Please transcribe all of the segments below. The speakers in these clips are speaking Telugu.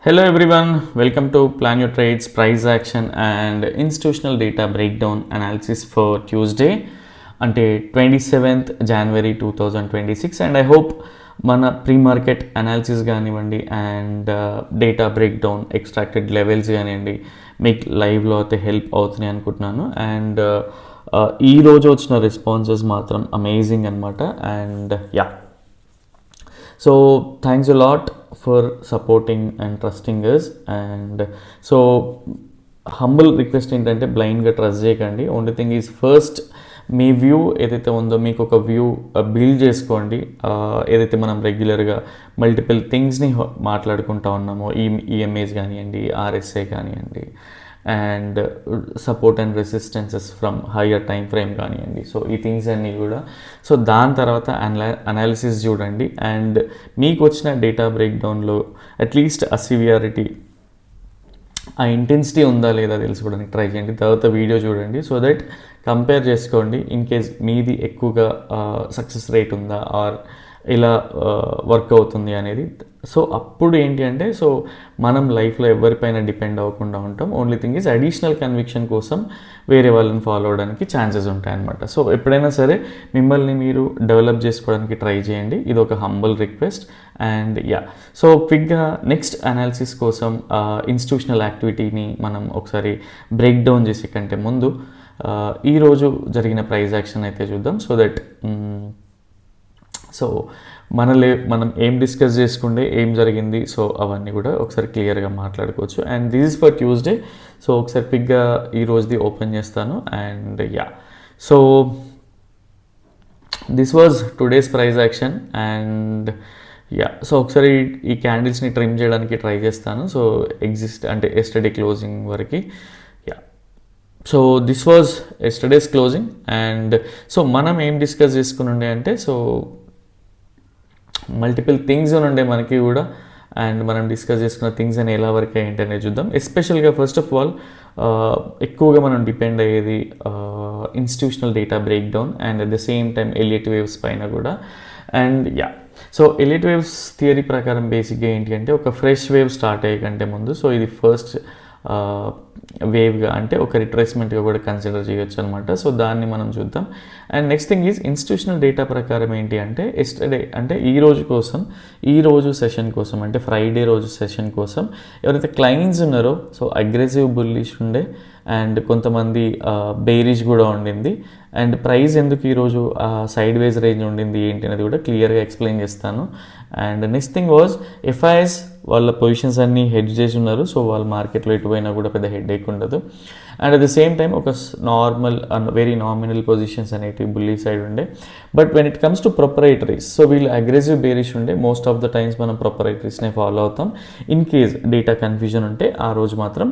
Hello everyone, welcome to Plan Your Trades, Price Action and Institutional Data Breakdown Analysis for Tuesday అంటే 27th January 2026 and I hope మన ప్రీ మార్కెట్ అనాలిసిస్ కానివ్వండి and data breakdown extracted levels కానివ్వండి మీకు లైవ్లో అయితే హెల్ప్ అవుతున్నాయి అనుకుంటున్నాను అండ్ ఈరోజు వచ్చిన రెస్పాన్సెస్ మాత్రం అమేజింగ్ అనమాట and so thanks a lot for supporting and trusting us and so humble request ఏంటంటే బ్లైండ్గా ట్రస్ట్ చేయకండి. ఓన్లీ థింగ్ ఈజ్ ఫస్ట్ మీ వ్యూ ఏదైతే ఉందో మీకు ఒక వ్యూ బిల్డ్ చేసుకోండి. ఏదైతే మనం రెగ్యులర్గా మల్టిపుల్ థింగ్స్ని మాట్లాడుకుంటా ఉన్నామో ఈఎంఏస్ కానివ్వండి, ఆర్ఎస్ఏ కానివ్వండి and support and resistances from higher time frame కానివ్వండి. సో ఈ థింగ్స్ అన్నీ కూడా సో దాని తర్వాత అనాలిసిస్ చూడండి అండ్ మీకు వచ్చిన డేటా బ్రేక్డౌన్లో అట్లీస్ట్ ఆ సివియారిటీ, ఆ ఇంటెన్సిటీ ఉందా లేదా తెలుసుకోవడానికి ట్రై చేయండి. తర్వాత వీడియో చూడండి సో దట్ కంపేర్ చేసుకోండి. ఇన్ కేస్ మీది ఎక్కువగా సక్సెస్ రేట్ ఉందా ఆర్ ఇలా వర్క్ అవుతుంది అనేది. సో అప్పుడు ఏంటి అంటే సో మనం లైఫ్లో ఎవరిపైన డిపెండ్ అవ్వకుండా ఉంటాం. Only thing is additional conviction కోసం వేరే వాళ్ళని ఫాలో అవడానికి ఛాన్సెస్ ఉంటాయన్నమాట. సో ఎప్పుడైనా సరే మిమ్మల్ని మీరు డెవలప్ చేసుకోవడానికి ట్రై చేయండి. ఇది ఒక హంబుల్ రిక్వెస్ట్ అండ్ సో క్విక్గా నెక్స్ట్ అనాలిసిస్ కోసం ఇన్స్టిట్యూషనల్ యాక్టివిటీని మనం ఒకసారి బ్రేక్ డౌన్ చేసే కంటే ముందు ఈరోజు జరిగిన ప్రైస్ యాక్షన్ అయితే చూద్దాం. సో దట్ సో మనం ఏం డిస్కస్ చేసుకుంటే ఏం జరిగింది సో అవన్నీ కూడా ఒకసారి క్లియర్గా మాట్లాడుకోవచ్చు. And this is for Tuesday. So ఒకసారి పిక్గా ఈరోజుది ఓపెన్ చేస్తాను and so this was today's price action and so ఒకసారి ఈ క్యాండిల్స్ని ట్రిమ్ చేయడానికి ట్రై చేస్తాను. సో అంటే ఎస్టర్డే క్లోజింగ్ వరకు. So this was yesterday's closing and so మనం ఏం డిస్కస్ చేసుకుని ఉండే అంటే సో మల్టిపుల్ థింగ్స్ ఉండే మనకి కూడా అండ్ మనం డిస్కస్ చేసుకున్న థింగ్స్ అని ఎలా వరకు ఏంటనే చూద్దాం. ఎస్పెషల్గా ఫస్ట్ ఆఫ్ ఆల్ ఎక్కువగా మనం డిపెండ్ అయ్యేది institutional data breakdown and at the same time Elliot waves పైన కూడా. And so Elliot waves theory ప్రకారం బేసిక్గా ఏంటి అంటే ఒక ఫ్రెష్ వేవ్ స్టార్ట్ అయ్యే కంటే ముందు సో ఇది ఫస్ట్ వేవ్గా అంటే ఒక రిట్రేస్మెంట్గా కూడా కన్సిడర్ చేయొచ్చు అనమాట. సో దాన్ని మనం చూద్దాం. And next thing is institutional data ప్రకారం ఏంటి అంటే ఎస్టర్డే అంటే ఈరోజు సెషన్ కోసం అంటే ఫ్రైడే రోజు సెషన్ కోసం ఎవరైతే క్లయింట్స్ ఉన్నారో సో అగ్రెసివ్ బుల్లిష్ ఉండే అండ్ కొంతమంది బేరిష్ కూడా ఉండింది. అండ్ ప్రైస్ ఎందుకు ఈరోజు సైడ్ వేజ్ రేంజ్ ఉండింది ఏంటి అనేది కూడా క్లియర్గా ఎక్స్ప్లెయిన్ చేస్తాను. And next thing was FIIs వాళ్ళ పొజిషన్స్ అన్నీ హెడ్జ్ చేసి ఉన్నారు. సో వాళ్ళ మార్కెట్లో ఎటుపోయినా కూడా పెద్ద హెడ్ ఏక్ ఉండదు. And at the same time ఒక నార్మల్ వెరీ నామినల్ పొజిషన్స్ అనేటివి బుల్లీ సైడ్ ఉండే. But when it comes to proprietaries so వీళ్ళు అగ్రెసివ్ బేరిష్ ఉండే. మోస్ట్ ఆఫ్ ద టైమ్స్ మనం ప్రొపరైటరీస్నే ఫాలో అవుతాం. ఇన్ కేస్ డేటా కన్ఫ్యూజన్ ఉంటే ఆ రోజు మాత్రం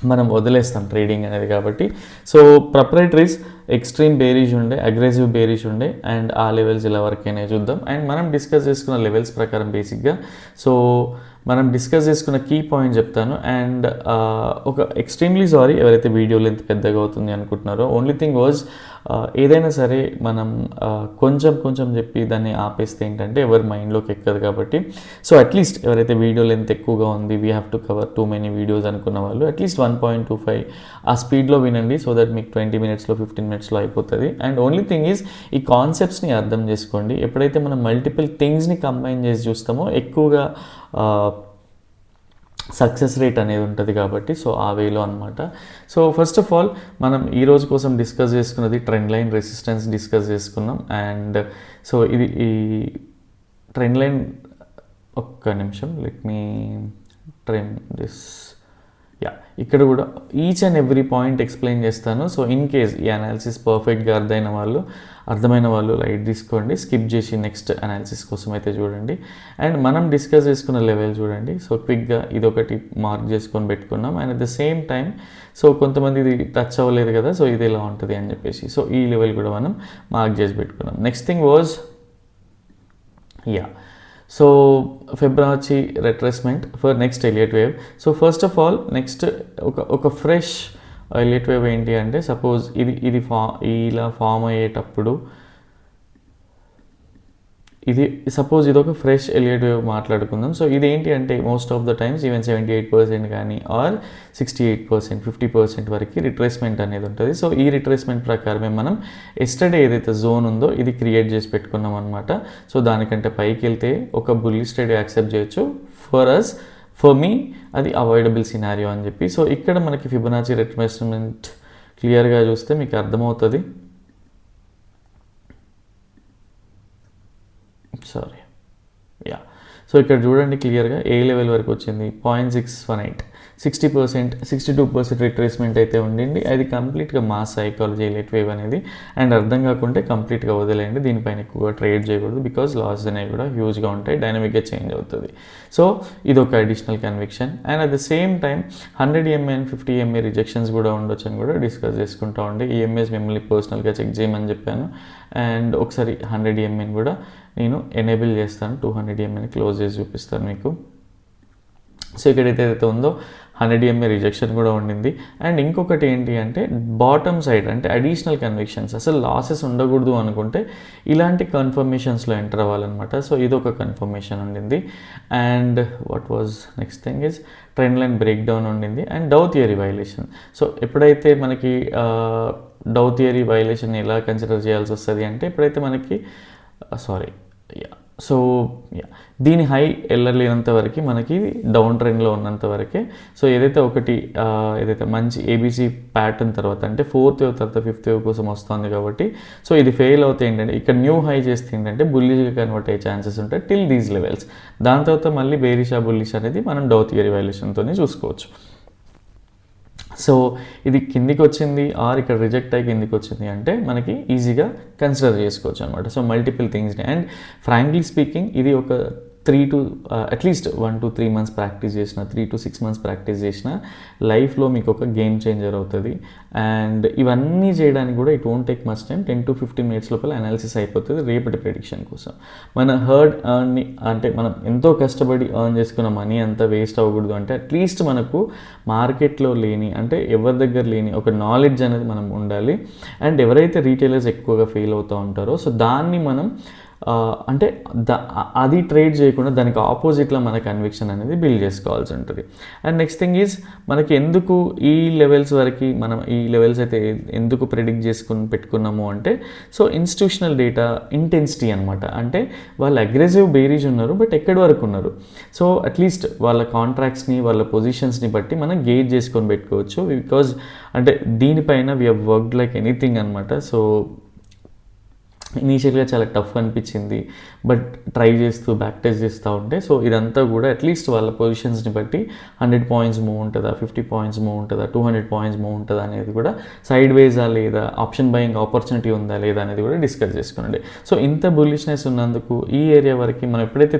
మనం వదిలేస్తాం ట్రేడింగ్ అనేది. కాబట్టి సో ప్రొపరైటరీస్ ఎక్స్ట్రీమ్ బేరిష్ ఉండే, అగ్రెసివ్ బేరిష్ ఉండే అండ్ ఆ లెవెల్స్ ఇలా వరకైనా చూద్దాం. అండ్ మనం డిస్కస్ చేసుకున్న లెవెల్స్ ప్రకారం బేసిక్గా సో మనం డిస్కస్ చేసుకున్న కీ పాయింట్ చెప్తాను. అండ్ ఒక ఎక్స్ట్రీమ్లీ సారీ ఎవరైతే వీడియో లెంత్ పెద్దగా అవుతుంది అనుకుంటున్నారో. ఓన్లీ థింగ్ వాజ్ ఏదైనా సరే మనం కొంచెం చెప్పి దాన్ని ఆపేస్తే ఏంటంటే ఎవరి మైండ్లోకి ఎక్కదు. కాబట్టి సో అట్లీస్ట్ ఎవరైతే వీడియో లెంత్ ఎక్కువగా ఉంది we have to cover too many videos అనుకున్న వాళ్ళు అట్లీస్ట్ 1.25 ఆ స్పీడ్లో వినండి. సో దట్ మీకు 20 minutesలో 15 minutesలో అయిపోతుంది. అండ్ ఓన్లీ థింగ్ ఈజ్ ఈ కాన్సెప్ట్స్ని అర్థం చేసుకోండి. ఎప్పుడైతే మనం మల్టిపుల్ థింగ్స్ని కంబైన్ చేసి చూస్తామో ఎక్కువగా సక్సెస్ రేట్ అనేది ఉంటుంది. కాబట్టి సో ఆ వేలో అనమాట. సో ఫస్ట్ ఆఫ్ ఆల్ మనం ఈరోజు కోసం డిస్కస్ చేసుకున్నది ట్రెండ్ లైన్ రెసిస్టెన్స్ డిస్కస్ చేసుకున్నాం. అండ్ సో ఇది ఈ ట్రెండ్ లైన్ ఒక్క నిమిషం లెట్ మీ ట్రిమ్ దిస్. ఇక్కడ కూడా each and every point explain చేస్తాను. సో ఇన్ కేస్ ఈ అనాలిసిస్ పర్ఫెక్ట్గా అర్థమైన వాళ్ళు లైట్ తీసుకోండి, స్కిప్ చేసి నెక్స్ట్ అనాలిసిస్ కోసం అయితే చూడండి. అండ్ మనం డిస్కస్ చేసుకున్న లెవెల్ చూడండి. సో క్విక్గా ఇదొకటి మార్క్ చేసుకొని పెట్టుకున్నాం. And at the same time so కొంతమంది ఇది టచ్ అవ్వలేదు కదా సో ఇది ఎలా ఉంటుంది అని చెప్పేసి సో ఈ లెవెల్ కూడా మనం మార్క్ చేసి పెట్టుకున్నాం. Next thing was so Fibonacci retracement for next Elliot wave. So first of all next ఒక ఫ్రెష్ ఎలియట్ వేవ్ ఏంటి అంటే సపోజ్ ఇది ఇలా ఫామ్ అయ్యేటప్పుడు ఇది సపోజ్ ఇది ఒక ఫ్రెష్ ఎలియట్ వేవ్ మాట్లాడుకుందాం. సో ఇదేంటి అంటే most of the times even 78% కానీ ఆర్ 68%, 50% వరకు రిట్రేస్మెంట్ అనేది ఉంటుంది. సో ఈ రిట్రేస్మెంట్ ప్రకారమే మనం ఎస్టర్డే ఏదైతే జోన్ ఉందో ఇది క్రియేట్ చేసి పెట్టుకున్నాం అనమాట. సో దానికంటే పైకి వెళ్తే ఒక బుల్లిష్ ట్రేడ్ యాక్సెప్ట్ చేయొచ్చు. ఫర్ మీ అది అవాయిడబుల్ సినారియో అని చెప్పి. సో ఇక్కడ మనకి ఫిబొనాచి రిట్రేస్మెంట్ క్లియర్గా చూస్తే మీకు అర్థమవుతుంది. Sorry yeah. సో ఇక్కడ చూడండి క్లియర్గా ఏ లెవెల్ వరకు వచ్చింది 0.618, 60%, 62% రిట్రేస్మెంట్ అయితే ఉండింది. అది కంప్లీట్గా మాస్ సైకాలజీ ఎలియట్ వేవ్ అనేది. అండ్ అర్థం కాకుంటే కంప్లీట్గా వదిలేయండి, దీనిపైన ఎక్కువగా ట్రేడ్ చేయకూడదు. బికాజ్ లాస్ అనేవి కూడా హ్యూజ్గా ఉంటాయి, డైనమిక్గా చేంజ్ అవుతుంది. సో ఇది ఒక additional conviction. And at the same time 100 MA and 50 MA rejections కూడా ఉండొచ్చు అని కూడా డిస్కస్ చేసుకుంటూ ఉండే. ఈ ఎంఏస్ మిమ్మల్ని పర్సనల్గా చెక్ చేయమని చెప్పాను. అండ్ ఒకసారి 100 MAని కూడా నేను ఎనేబుల్ చేస్తాను, 200 MAని క్లోజ్ చేసి చూపిస్తాను మీకు. సో ఇక్కడైతే ఏదైతే ఉందో 100 MA రిజెక్షన్ కూడా ఉండింది. అండ్ ఇంకొకటి ఏంటి అంటే బాటమ్ సైడ్ అంటే అడిషనల్ కన్విక్షన్స్, అసలు లాసెస్ ఉండకూడదు అనుకుంటే ఇలాంటి కన్ఫర్మేషన్స్లో ఎంటర్ అవ్వాలన్నమాట. సో ఇది ఒక కన్ఫర్మేషన్ ఉండింది. And what was next thing is trend line break down ఉండింది and Dow theory violation. So ఎప్పుడైతే మనకి డౌ థియరీ వైలేషన్ ఎలా కన్సిడర్ చేయాల్సి వస్తుంది అంటే ఎప్పుడైతే మనకి దీని హై వెళ్ళలేనంత వరకు మనకి డౌన్ ట్రెండ్లో ఉన్నంత వరకే. సో ఏదైతే ఏదైతే మంచి ఏబీసీ ప్యాటర్న్ తర్వాత అంటే 4th వేవ్ తర్వాత 5th వేవ్ కోసం వస్తుంది కాబట్టి సో ఇది ఫెయిల్ అవుతే ఏంటంటే ఇక్కడ న్యూ హై చేస్తే ఏంటంటే బుల్లిష్గా కన్వర్ట్ అయ్యే ఛాన్సెస్ ఉంటాయి టిల్ దీస్ లెవెల్స్. దాని తర్వాత మళ్ళీ బేరిషా బుల్లిష్ అనేది మనం డౌ థియరీ వైలేషన్తోనే చూసుకోవచ్చు. సో ఇది కిందికి వచ్చింది ఆర్ ఇక్కడ రిజెక్ట్ అయ్యి కిందికి వచ్చింది అంటే మనకి ఈజీగా కన్సిడర్ చేసుకోవచ్చు అనమాట. సో మల్టిపుల్ థింగ్స్ని. అండ్ ఫ్రాంక్లీ స్పీకింగ్ ఇది ఒక 3 to at least 1 to 3 months practice చేసిన, 3 to 6 months ప్రాక్టీస్ చేసిన లైఫ్లో మీకు ఒక గేమ్ చేంజర్ అవుతుంది. అండ్ ఇవన్నీ చేయడానికి కూడా it won't take much time, 10 to 15 minutes లోపల అనాలిసిస్ అయిపోతుంది రేపటి ప్రెడిక్షన్ కోసం. మన ఎర్న్ని అంటే మనం ఎంతో కష్టపడి ఎర్న్ చేసుకున్న మనీ అంతా వేస్ట్ అవ్వకూడదు అంటే అట్లీస్ట్ మనకు మార్కెట్లో లేని అంటే ఎవరి దగ్గర లేని ఒక నాలెడ్జ్ అనేది మనం ఉండాలి. అండ్ ఎవరైతే రీటైలర్స్ ఎక్కువగా ఫెయిల్ అవుతూ ఉంటారో సో దాన్ని మనం అంటే అది ట్రేడ్ చేయకుండా దానికి ఆపోజిట్లో మన కన్విక్షన్ అనేది బిల్డ్ చేసుకోవాల్సి ఉంటుంది. అండ్ నెక్స్ట్ థింగ్ ఈజ్ మనకి ఎందుకు ఈ లెవెల్స్ వరకు మనం ఈ లెవెల్స్ అయితే ఎందుకు ప్రెడిక్ట్ చేసుకుని పెట్టుకున్నాము అంటే సో ఇన్స్టిట్యూషనల్ డేటా ఇంటెన్సిటీ అనమాట. అంటే వాళ్ళు అగ్రెసివ్ బేరీజ్ ఉన్నారు బట్ ఎక్కడి వరకు ఉన్నారు. సో అట్లీస్ట్ వాళ్ళ కాంట్రాక్ట్స్ని వాళ్ళ పొజిషన్స్ని బట్టి మనం గేజ్ చేసుకొని పెట్టుకోవచ్చు. బికాజ్ అంటే దీనిపైన we have worked like anything అనమాట. సో ఇనీషియల్గా చాలా టఫ్ అనిపించింది బట్ ట్రై చేస్తూ బ్యాక్ టెస్ట్ చేస్తూ ఉంటే సో ఇదంతా కూడా అట్లీస్ట్ వాళ్ళ పొజిషన్స్ని బట్టి 100 points మూవ్ ఉంటుందా, 50 points మూవ్ ఉంటుందా, 200 points మూవ్ ఉంటుందా అనేది కూడా సైడ్ వేజా లేదా ఆప్షన్ బయింగ్ ఆపర్చునిటీ ఉందా లేదా అనేది కూడా డిస్కస్ చేసుకునండి. సో ఇంత బుల్లిష్నెస్ ఉన్నందుకు ఈ ఏరియా వరకు మనం ఎప్పుడైతే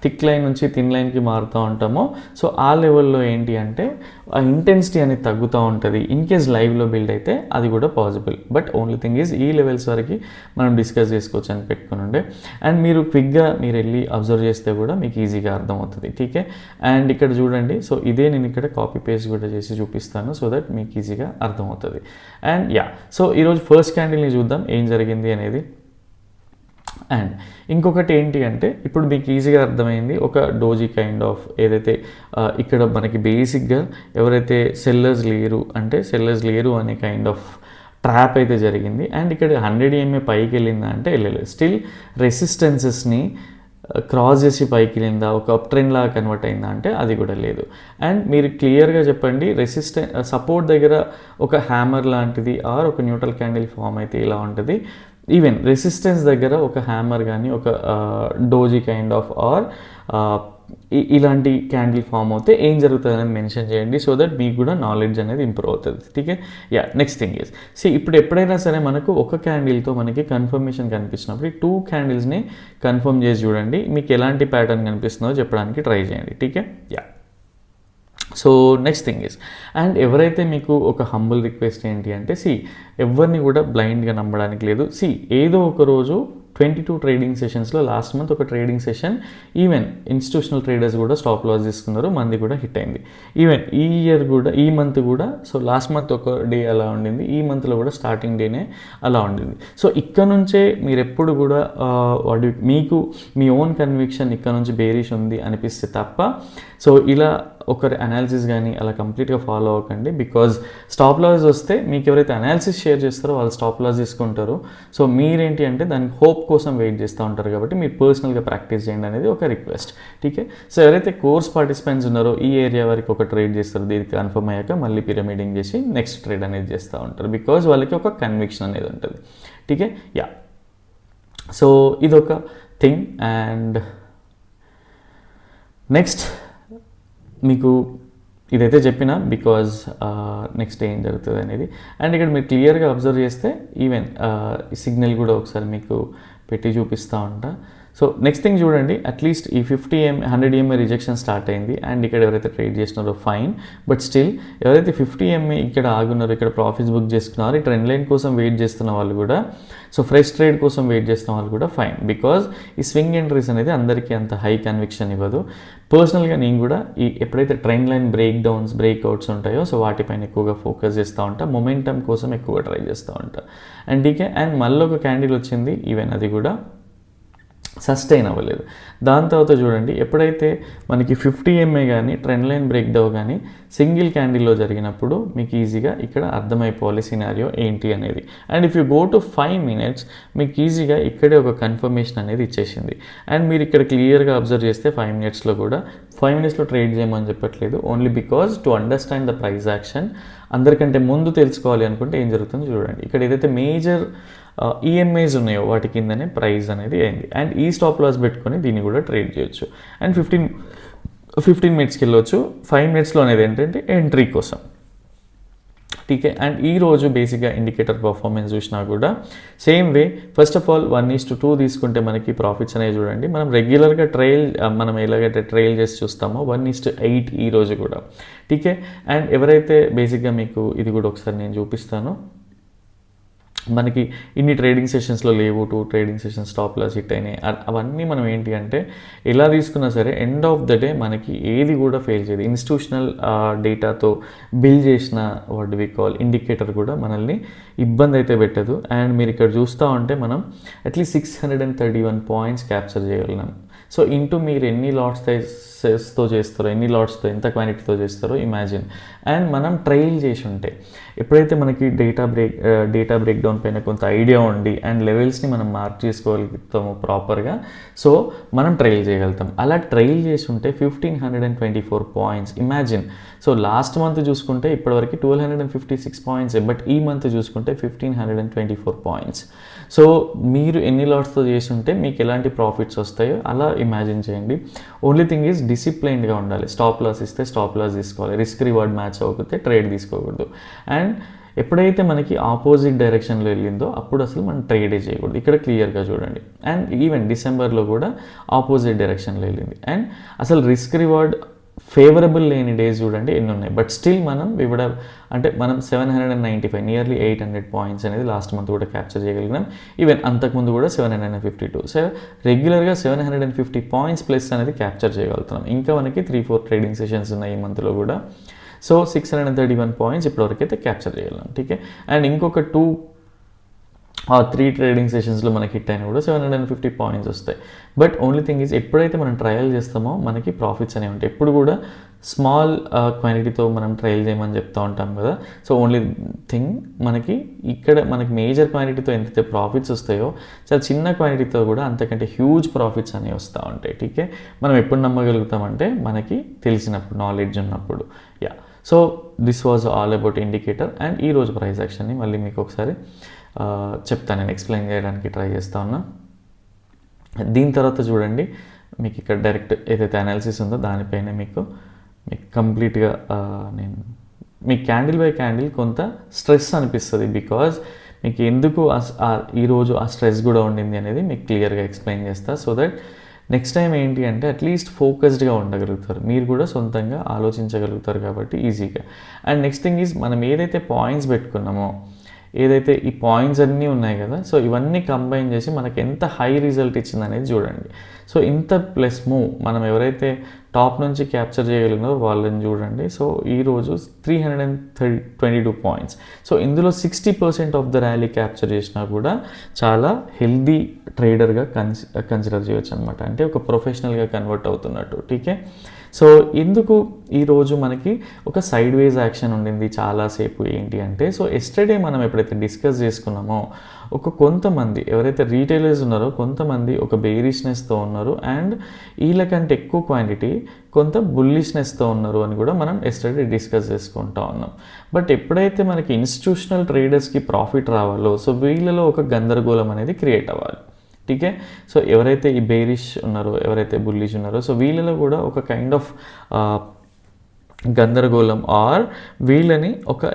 థిక్ లైన్ నుంచి థిన్ లైన్కి మారుతూ ఉంటామో సో ఆ లెవెల్లో ఏంటి అంటే ఆ ఇంటెన్సిటీ అనేది తగ్గుతూ ఉంటుంది. ఇన్ కేస్ లైవ్లో బిల్డ్ అయితే అది కూడా possible. But only thing is ఈ లెవెల్స్ వరకు మనం డిస్కస్ చేసుకోవచ్చు అని పెట్టుకుని ఉండే. అండ్ మీరు క్విక్గా మీరు వెళ్ళి అబ్జర్వ్ చేస్తే కూడా మీకు ఈజీగా అర్థమవుతుంది. ఠీకే. అండ్ ఇక్కడ చూడండి సో ఇదే నేను ఇక్కడ కాపీ పేస్ట్ కూడా చేసి చూపిస్తాను సో దట్ మీకు ఈజీగా అర్థమవుతుంది. అండ్ సో ఈరోజు ఫస్ట్ క్యాండిల్ని చూద్దాం ఏం జరిగింది అనేది. అండ్ ఇంకొకటి ఏంటి అంటే ఇప్పుడు మీకు ఈజీగా అర్థమైంది ఒక డోజీ కైండ్ ఆఫ్ ఏదైతే ఇక్కడ మనకి బేసిక్గా ఎవరైతే సెల్లర్స్ లేరు అనే కైండ్ ఆఫ్ ట్రాప్ అయితే జరిగింది. అండ్ ఇక్కడ 100 MA పైకి వెళ్ళిందా అంటే వెళ్ళలేదు. స్టిల్ రెసిస్టెన్సెస్ని క్రాస్ చేసి పైకి వెళ్ళిందా, ఒక అప్ ట్రెండ్ లాగా కన్వర్ట్ అయిందా అంటే అది కూడా లేదు. అండ్ మీరు క్లియర్గా చెప్పండి సపోర్ట్ దగ్గర ఒక హ్యామర్ లాంటిది ఆర్ ఒక న్యూట్రల్ క్యాండిల్ ఫామ్ అయితే ఇలా ఉంటుంది. ఈవెన్ రెసిస్టెన్స్ దగ్గర ఒక హ్యామర్ కానీ ఒక డోజీ కైండ్ ఆఫ్ ఆర్ ఇలాంటి క్యాండిల్ ఫామ్ అవుతే ఏం జరుగుతుంది అనేది మెన్షన్ చేయండి సో దట్ మీకు కూడా నాలెడ్జ్ అనేది ఇంప్రూవ్ అవుతుంది. ఠీకే. నెక్స్ట్ థింగ్ ఈజ్ ఇప్పుడు ఎప్పుడైనా సరే మనకు ఒక క్యాండిల్తో మనకి కన్ఫర్మేషన్ కనిపించినప్పుడు 2 క్యాండిల్స్ని కన్ఫర్మ్ చేసి చూడండి మీకు ఎలాంటి ప్యాటర్న్ కనిపిస్తుందో చెప్పడానికి ట్రై చేయండి. ఠీకే. So next thing is and ఎవరైతే మీకు ఒక హంబుల్ రిక్వెస్ట్ ఏంటి అంటే ఎవరిని కూడా బ్లైండ్గా నమ్మడానికి లేదు. ఏదో ఒక రోజు 22 ట్రేడింగ్ సెషన్స్లో లాస్ట్ మంత్ ఒక trading session even institutional traders కూడా స్టాప్ లాస్ తీసుకున్నారు, మంది కూడా హిట్ అయింది. ఈవెన్ ఈ ఇయర్ కూడా ఈ మంత్ కూడా సో లాస్ట్ మంత్ ఒక డే అలా ఉండింది, ఈ మంత్లో కూడా స్టార్టింగ్ డేనే అలా ఉండింది. సో ఇక్కడ నుంచే మీరు ఎప్పుడు కూడా మీకు మీ ఓన్ కన్విక్షన్ ఇక్కడ నుంచి బేరిష్ ఉంది అనిపిస్తే తప్ప సో ఇలా ఒకరి అనాలిసిస్ కానీ అలా కంప్లీట్గా ఫాలో అవ్వకండి. బికాజ్ స్టాప్ లాస్ వస్తే మీకు ఎవరైతే అనాలిసిస్ షేర్ చేస్తారో వాళ్ళు స్టాప్ లాస్ తీసుకుంటారు. సో మీరేంటి అంటే దానికి హోప్ కోసం వెయిట్ చేస్తూ ఉంటారు కాబట్టి మీరు పర్సనల్గా ప్రాక్టీస్ చేయండి అనేది ఒక రిక్వెస్ట్. ఠీకే. సో ఎవరైతే కోర్స్ పార్టిసిపెంట్స్ ఉన్నారో ఈ ఏరియా వరకు ఒక ట్రేడ్ చేస్తారో దీనికి కన్ఫర్మ్ అయ్యాక మళ్ళీ పిరమిడింగ్ చేసి నెక్స్ట్ ట్రేడ్ అనేది చేస్తూ ఉంటారు. బికాజ్ వాళ్ళకి ఒక కన్విక్షన్ అనేది ఉంటుంది. ఠీకే. యా, సో ఇదొక థింగ్. అండ్ నెక్స్ట్ మీకు ఇదైతే చెప్పిన బికాజ్ నెక్స్ట్ ఏం జరుగుతుంది అనేది. అండ్ ఇక్కడ మీరు క్లియర్గా అబ్జర్వ్ చేస్తే ఈవెన్ సిగ్నల్ కూడా ఒకసారి మీకు పెట్టి చూపిస్తూ ఉంటా. సో నెక్స్ట్ థింగ్ చూడండి, అట్లీస్ట్ ఈ 100 EMA రిజెక్షన్ స్టార్ట్ అయింది. అండ్ ఇక్కడ ఎవరైతే ట్రేడ్ చేస్తున్నారో ఫైన్, బట్ స్టిల్ ఎవరైతే 50 EMA ఇక్కడ ఆగున్నారో, ఇక్కడ ప్రాఫిట్స్ బుక్ చేసుకున్నారో, ఈ ట్రెండ్ లైన్ కోసం వెయిట్ చేస్తున్న వాళ్ళు కూడా, సో ఫ్రెష్ ట్రేడ్ కోసం వెయిట్ చేస్తున్న వాళ్ళు కూడా ఫైన్. బికాజ్ ఈ స్వింగ్ ఎంట్రీస్ అనేది అందరికీ అంత హై కన్విక్షన్ ఇవ్వదు. పర్సనల్గా నేను కూడా ఈ ఎప్పుడైతే trend line break downs breakouts ఉంటాయో సో వాటిపైన ఎక్కువగా ఫోకస్ చేస్తూ ఉంటా, మొమెంటమ్ కోసం ఎక్కువగా ట్రై చేస్తూ ఉంటా. And TK. అండ్ మళ్ళీ ఒక క్యాండిల్ వచ్చింది, ఈవెన్ అది కూడా సస్టైన్ అవ్వలేదు. దాని తర్వాత చూడండి, ఎప్పుడైతే మనకి 50 EMA కానీ ట్రెండ్ లైన్ బ్రేక్ డౌన్ కానీ సింగిల్ క్యాండిల్లో జరిగినప్పుడు మీకు ఈజీగా ఇక్కడ అర్థమైపోవాలి సినారియో ఏంటి అనేది. And if you go to 5 minutes మీకు ఈజీగా ఇక్కడే ఒక కన్ఫర్మేషన్ అనేది ఇచ్చేసింది. అండ్ మీరు ఇక్కడ క్లియర్గా అబ్జర్వ్ చేస్తే 5 minutesలో కూడా 5 minutesలో ట్రేడ్ చేయమని చెప్పట్లేదు, only because to understand the price action. అందరికంటే ముందు తెలుసుకోవాలి అనుకుంటే ఏం జరుగుతుందో చూడండి. ఇక్కడ ఏదైతే మేజర్ ఈఎంఐస్ ఉన్నాయో వాటి కిందనే ప్రైస్ అనేది అయింది. అండ్ ఈ స్టాప్ లాస్ పెట్టుకొని దీన్ని కూడా ట్రేడ్ చేయొచ్చు. అండ్ 15 minutesకి వెళ్ళొచ్చు. 5 minutesలో అనేది ఏంటంటే ఎంట్రీ కోసం. టీకే. అండ్ ఈరోజు బేసిక్గా ఇండికేటర్ పర్ఫార్మెన్స్ చూసినా కూడా same way. First of all 1:2 తీసుకుంటే మనకి ప్రాఫిట్స్ అనేవి చూడండి, మనం రెగ్యులర్గా మనం ఎలాగైతే ట్రైల్ చేసి చూస్తామో 1:8 ఈరోజు కూడా. టీకే. అండ్ ఎవరైతే బేసిక్గా మీకు ఇది కూడా ఒకసారి నేను చూపిస్తాను, మనకి ఇన్ని ట్రేడింగ్ సెషన్స్లో లేవు, 2 trading sessions stop loss hit అయినాయి. అవన్నీ మనం ఏంటి అంటే ఎలా తీసుకున్నా సరే ఎండ్ ఆఫ్ ద డే మనకి ఏది కూడా ఫెయిల్ చేయదు. ఇన్స్టిట్యూషనల్ డేటాతో బిల్డ్ చేసిన వాట్ వి కాల్ ఇండికేటర్ కూడా మనల్ని ఇబ్బంది అయితే పెట్టదు. అండ్ మీరు ఇక్కడ చూస్తూ ఉంటే మనం అట్లీస్ట్ 631 పాయింట్స్ క్యాప్చర్ చేయగలిగినాం. సో ఇంటూ మీరు ఎన్ని లాట్స్తో చేస్తారో, ఎన్ని లాట్స్తో ఎంత క్వాంటిటీతో చేస్తారో ఇమాజిన్. అండ్ మనం ట్రైల్ చేసి ఉంటే ఎప్పుడైతే మనకి డేటా బ్రేక్ డౌన్ పైన కొంత ఐడియా ఉండి అండ్ లెవెల్స్ని మనం మార్క్ చేసుకోగలుగుతాము ప్రాపర్గా, సో మనం ట్రైల్ చేయగలుగుతాం. అలా ట్రైల్ చేసి ఉంటే 1524 points imagine. So last month చూసుకుంటే ఇప్పటివరకు 1256 పాయింట్స్, బట్ ఈ మంత్ చూసుకుంటే 1524 పాయింట్స్. సో మీరు ఎన్ని లాట్స్తో చేసి ఉంటే మీకు ఎలాంటి ప్రాఫిట్స్ వస్తాయో అలా ఇమాజిన్ చేయండి. ఓన్లీ థింగ్ ఈజ్ డిసిప్లైన్డ్గా ఉండాలి. స్టాప్ లాస్ ఇస్తే స్టాప్ లాస్ తీసుకోవాలి, రిస్క్ రివార్డ్ మ్యాచ్ అవ్వకపోతే ట్రేడ్ తీసుకోకూడదు. అండ్ ఎప్పుడైతే మనకి ఆపోజిట్ డైరెక్షన్లో వెళ్ళిందో అప్పుడు అసలు మనం ట్రేడే చేయకూడదు. ఇక్కడ క్లియర్గా చూడండి. అండ్ ఈవెన్ డిసెంబర్లో కూడా ఆపోజిట్ డైరెక్షన్లో వెళ్ళింది. అండ్ అసలు రిస్క్ రివార్డ్ ఫేవరబుల్ లేని డేస్ చూడండి ఎన్ని ఉన్నాయి. బట్ స్టిల్ మనం మనం 795 నియర్లీ 800 పాయింట్స్ అనేది లాస్ట్ మంత్ కూడా క్యాప్చర్ చేయగలిగినాం. ఈవెన్ అంతకుముందు కూడా 752. సో రెగ్యులర్గా 750 పాయింట్స్ ప్లస్ అనేది క్యాప్చర్ చేయగలుగుతున్నాం. ఇంకా మనకి 3-4 ట్రేడింగ్ సెషన్స్ ఉన్నాయి ఈ మంత్లో కూడా. సో 631 పాయింట్స్ ఇప్పటివరకు అయితే క్యాప్చర్ చేయగలం. ఠీకే. అండ్ ఇంకొక 3 ట్రేడింగ్ సెషన్స్లో మనకి హిట్ అయినా కూడా 750 పాయింట్స్ వస్తాయి. బట్ ఓన్లీ థింగ్ ఈజ్ ఎప్పుడైతే మనం ట్రయల్ చేస్తామో మనకి ప్రాఫిట్స్ అనేవి ఉంటాయి. ఎప్పుడు కూడా స్మాల్ క్వాంటిటీతో మనం ట్రయల్ చేయమని చెప్తూ ఉంటాం కదా. సో ఓన్లీ థింగ్ మనకి మేజర్ క్వాంటిటీతో ఎంతైతే ప్రాఫిట్స్ వస్తాయో చాలా చిన్న క్వాంటిటీతో కూడా అంతకంటే హ్యూజ్ ప్రాఫిట్స్ అనేవి వస్తూ ఉంటాయి. ఠీకే. మనం ఎప్పుడు నమ్మగలుగుతామంటే మనకి తెలిసినప్పుడు, నాలెడ్జ్ ఉన్నప్పుడు. Yeah. So this was all about indicator. And ఈరోజు ప్రైస్ యాక్షన్ని మళ్ళీ మీకు ఒకసారి చెప్తాను, నేను ఎక్స్ప్లెయిన్ చేయడానికి ట్రై చేస్తా ఉన్నా. దీని తర్వాత చూడండి, మీకు ఇక్కడ డైరెక్ట్ ఏదైతే అనాలిసిస్ ఉందో దానిపైన మీకు కంప్లీట్గా మీకు క్యాండిల్ బై క్యాండిల్ కొంత స్ట్రెస్ అనిపిస్తుంది. బికాజ్ మీకు ఎందుకు ఈరోజు ఆ స్ట్రెస్ కూడా ఉండింది అనేది మీకు క్లియర్గా ఎక్స్ప్లెయిన్ చేస్తా. సో దట్ నెక్స్ట్ టైం ఏంటి అంటే అట్లీస్ట్ ఫోకస్డ్గా ఉండగలుగుతారు, మీరు కూడా సొంతంగా ఆలోచించగలుగుతారు కాబట్టి ఈజీగా. అండ్ నెక్స్ట్ థింగ్ ఈజ్ మనం ఏదైతే పాయింట్స్ పెట్టుకున్నామో ఏదైతే ఈ పాయింట్స్ అన్నీ ఉన్నాయి కదా, సో ఇవన్నీ కంబైన్ చేసి మనకి ఎంత హై రిజల్ట్ ఇచ్చింది అనేది చూడండి. సో ఇంత ప్లస్ మూవ్ మనం ఎవరైతే టాప్ నుంచి క్యాప్చర్ చేయగలిగినారో వాళ్ళని చూడండి. సో ఈరోజు 322 పాయింట్స్. సో ఇందులో 60% ఆఫ్ ద ర్యాలీ క్యాప్చర్ చేసినా కూడా చాలా హెల్దీ ట్రేడర్గా కన్సిడర్ చేయొచ్చు అనమాట. అంటే ఒక ప్రొఫెషనల్గా కన్వర్ట్ అవుతున్నట్టు. టీకే. సో ఎందుకు ఈరోజు మనకి ఒక సైడ్ వేజ్ యాక్షన్ ఉండింది చాలాసేపు ఏంటి అంటే, సో ఎస్టర్డే మనం ఎప్పుడైతే డిస్కస్ చేసుకున్నామో కొంతమంది ఎవరైతే రీటైలర్స్ ఉన్నారో కొంతమంది ఒక బేరిష్నెస్తో ఉన్నారు అండ్ వీళ్ళకంటే ఎక్కువ క్వాంటిటీ కొంత బుల్లిష్నెస్తో ఉన్నారు అని కూడా మనం ఎస్టర్డే డిస్కస్ చేసుకుంటా ఉన్నాం. బట్ ఎప్పుడైతే మనకి ఇన్స్టిట్యూషనల్ ట్రేడర్స్కి ప్రాఫిట్ రావాలో సో వీళ్ళలో ఒక గందరగోళం అనేది క్రియేట్ అవ్వాలి. టీకే. సో ఎవరైతే ఈ బేరిష్ ఉన్నారో ఎవరైతే బుల్లిష్ ఉన్నారో సో వీళ్ళలో కూడా ఒక కైండ్ ఆఫ్ గందరగోళం ఆర్ వీళ్ళని ఒక